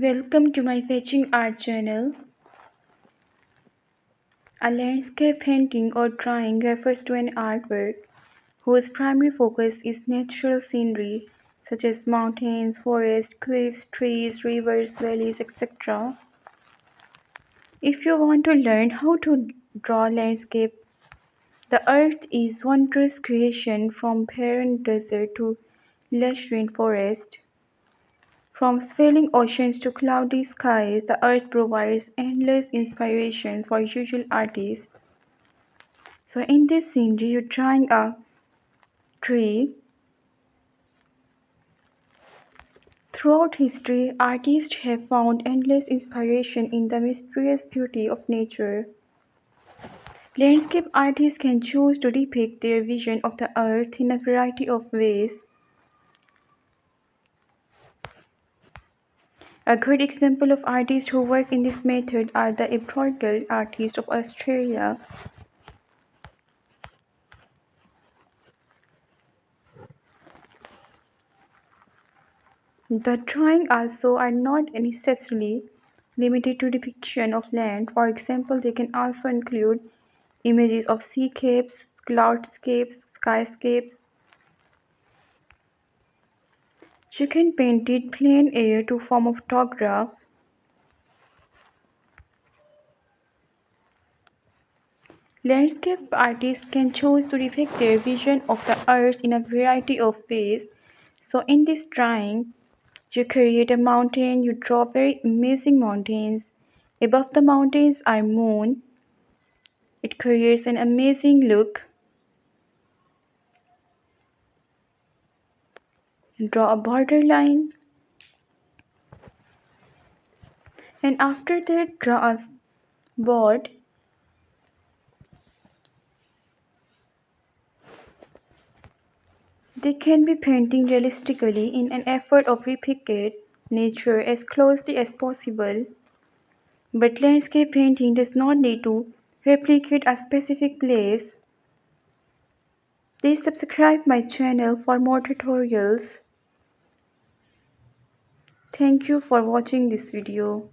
Welcome to my fetching art channel. A landscape painting or drawing refers to an artwork whose primary focus is natural scenery such as mountains, forests, cliffs, trees, rivers, valleys, etc. If you want to learn how to draw landscape, the earth is wondrous creation from barren desert to lush rainforest. From swelling oceans to cloudy skies, the earth provides endless inspirations for usual artists. So in this scenery, you're drawing a tree. Throughout history, artists have found endless inspiration in the mysterious beauty of nature. Landscape artists can choose to depict their vision of the earth in a variety of ways. A good example of artists who work in this method are the embroidered artists of Australia. The drawings also are not necessarily limited to depiction of land. For example, they can also include images of seascapes, cloudscapes, skyscapes. You can paint it plein air to form a photograph. Landscape artists can choose to depict their vision of the earth in a variety of ways. So in this drawing, you create a mountain, you draw very amazing mountains. Above the mountains are moon. It creates an amazing look. Draw a borderline, and after that draw a board. They can be painting realistically in an effort of replicate nature as closely as possible. But landscape painting does not need to replicate a specific place. Please subscribe my channel for more tutorials. Thank you for watching this video.